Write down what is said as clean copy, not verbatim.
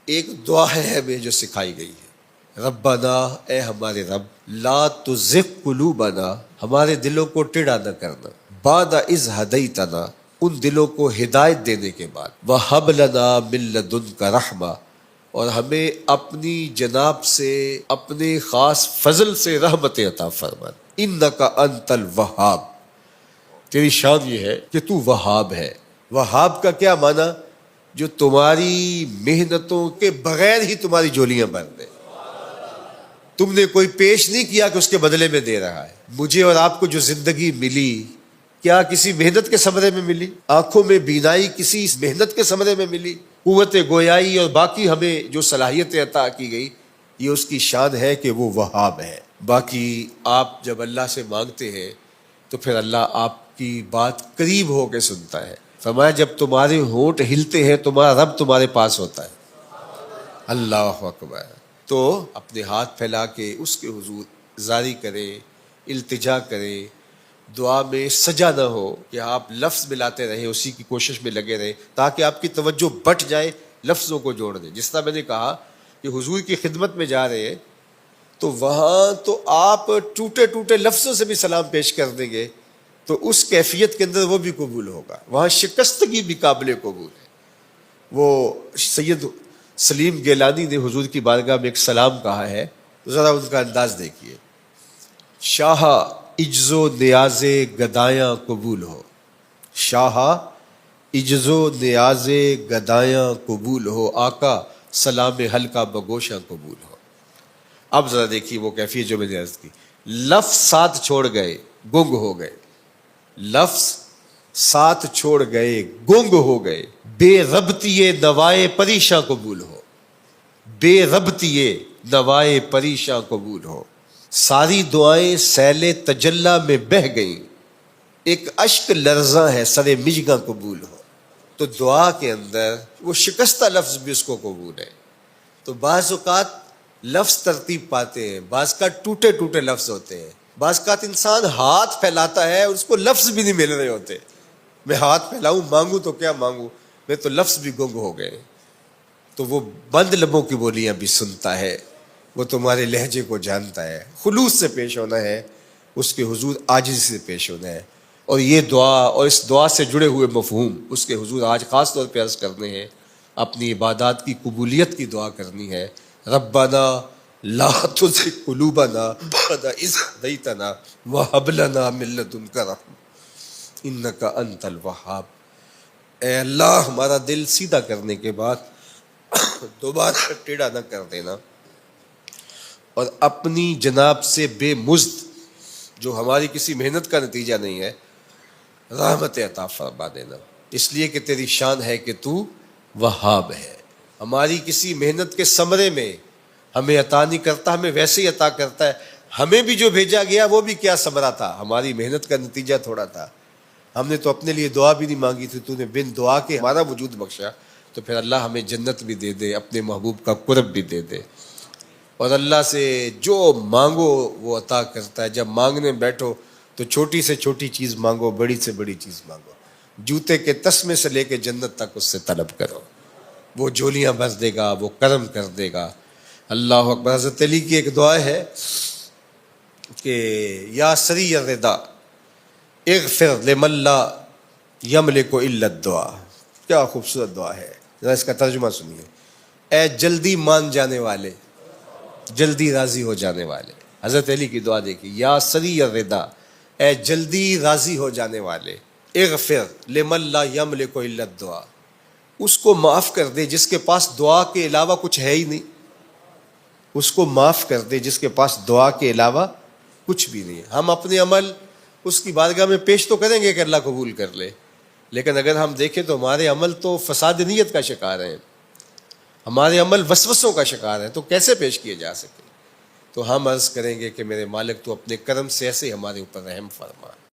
ایک دعا ہے ہمیں جو سکھائی گئی ہے، ربنا، اے ہمارے رب، لا تزغ قلوبنا، ہمارے دلوں کو ٹیڑھا نہ کرنا، بعد اذ ہدیتنا، ان دلوں کو ہدایت دینے کے بعد، وہب لنا من لدنک رحمہ، اور ہمیں اپنی جناب سے، اپنے خاص فضل سے رحمت عطا فرما، انک انت الوہاب، تیری شان یہ ہے کہ تو وہاب ہے۔ وہاب کا کیا معنی؟ جو تمہاری محنتوں کے بغیر ہی تمہاری جولیاں بھر دے، تم نے کوئی پیش نہیں کیا کہ اس کے بدلے میں دے رہا ہے۔ مجھے اور آپ کو جو زندگی ملی، کیا کسی محنت کے ثمرے میں ملی؟ آنکھوں میں بینائی کسی محنت کے ثمرے میں ملی؟ قوت گویائی اور باقی ہمیں جو صلاحیتیں عطا کی گئی، یہ اس کی شان ہے کہ وہ وہاب ہے۔ باقی آپ جب اللہ سے مانگتے ہیں تو پھر اللہ آپ کی بات قریب ہو کے سنتا ہے۔ فرمایا جب تمہارے ہونٹ ہلتے ہیں تمہارا رب تمہارے پاس ہوتا ہے۔ اللہ اکبر۔ تو اپنے ہاتھ پھیلا کے اس کے حضور زاری کریں، التجا کریں، دعا میں سجا نہ ہو کہ آپ لفظ ملاتے رہیں، اسی کی کوشش میں لگے رہیں تاکہ آپ کی توجہ بٹ جائے، لفظوں کو جوڑ دیں۔ جس طرح میں نے کہا کہ حضور کی خدمت میں جا رہے ہیں تو وہاں تو آپ ٹوٹے ٹوٹے لفظوں سے بھی سلام پیش کر دیں گے تو اس کیفیت کے اندر وہ بھی قبول ہوگا۔ وہاں شکستگی بھی قابل قبول ہے۔ وہ سید سلیم گیلانی نے حضور کی بارگاہ میں ایک سلام کہا ہے، ذرا ان کا انداز دیکھیے۔ شاہ عجز و نیاز گدایاں قبول ہو، شاہ عجز و نیاز گدایاں قبول ہو، آقا سلام حلقہ بگوشاں قبول ہو۔ اب ذرا دیکھیے وہ کیفیت جو میں نے عرض کی، لفظ ساتھ چھوڑ گئے گنگ ہو گئے، لفظ ساتھ چھوڑ گئے گنگ ہو گئے، بے ربطیے نوائے پریشاں قبول ہو، بے ربطیے نوائے پریشاں قبول ہو، ساری دعائیں سیل تجلی میں بہہ گئیں، ایک اشک لرزاں ہے سر مژگاں قبول ہو۔ تو دعا کے اندر وہ شکستہ لفظ بھی اس کو قبول ہے۔ تو بعض اوقات لفظ ترتیب پاتے ہیں، بعض کا ٹوٹے ٹوٹے لفظ ہوتے ہیں، بعض کا انسان ہاتھ پھیلاتا ہے اس کو لفظ بھی نہیں مل رہے ہوتے۔ میں ہاتھ پھیلاؤں مانگوں تو کیا مانگوں، میں تو لفظ بھی گنگ ہو گئے۔ تو وہ بند لبوں کی بولیاں بھی سنتا ہے، وہ تمہارے لہجے کو جانتا ہے۔ خلوص سے پیش ہونا ہے، اس کے حضور عاجزی سے پیش ہونا ہے۔ اور یہ دعا اور اس دعا سے جڑے ہوئے مفہوم اس کے حضور آج خاص طور پہ عرض کرنے ہیں۔ اپنی عبادات کی قبولیت کی دعا کرنی ہے۔ ربنا لا تزغ قلوبنا بعد اذ ہدیتنا وہب لنا من لدنک رحمہ انک انت الوہاب۔ اے اللہ ہمارا دل سیدھا کرنے کے بعد دوبارہ ٹیڑھا نہ کر دینا، اور اپنی جناب سے بے مزد، جو ہماری کسی محنت کا نتیجہ نہیں ہے، رحمت عطا فرما دینا، اس لیے کہ تیری شان ہے کہ تو وہاب ہے۔ ہماری کسی محنت کے ثمرے میں ہمیں عطا نہیں کرتا، ہمیں ویسے ہی عطا کرتا ہے۔ ہمیں بھی جو بھیجا گیا وہ بھی کیا ثمرہ تھا، ہماری محنت کا نتیجہ تھوڑا تھا۔ ہم نے تو اپنے لیے دعا بھی نہیں مانگی تھی، تو نے بن دعا کے ہمارا وجود بخشا، تو پھر اللہ ہمیں جنت بھی دے دے، اپنے محبوب کا قرب بھی دے دے۔ اور اللہ سے جو مانگو وہ عطا کرتا ہے۔ جب مانگنے بیٹھو تو چھوٹی سے چھوٹی چیز مانگو، بڑی سے بڑی چیز مانگو، جوتے کے تسمے سے لے کے جنت تک اس سے طلب کرو، وہ جولیاں بھر دے گا، وہ کرم کر دے گا۔ اللہ اکبر۔ حضرت علی کی ایک دعا ہے کہ یا سری الرضا اغفر لمن لا یملک الا الدعاء۔ کیا خوبصورت دعا ہے، ذرا اس کا ترجمہ سنیے۔ اے جلدی مان جانے والے، جلدی راضی ہو جانے والے۔ حضرت علی کی دعا دیکھیے، یا سری الرضا، اے جلدی راضی ہو جانے والے، اغفر لمن لا یملک الا الدعاء، اس کو معاف کر دے جس کے پاس دعا کے علاوہ کچھ ہے ہی نہیں، اس کو معاف کر دے جس کے پاس دعا کے علاوہ کچھ بھی نہیں ہے۔ ہم اپنے عمل اس کی بارگاہ میں پیش تو کریں گے کہ اللہ قبول کر لے، لیکن اگر ہم دیکھیں تو ہمارے عمل تو فساد نیت کا شکار ہیں، ہمارے عمل وسوسوں کا شکار ہیں، تو کیسے پیش کیے جا سکے؟ تو ہم عرض کریں گے کہ میرے مالک تو اپنے کرم سے ایسے ہمارے اوپر رحم فرما۔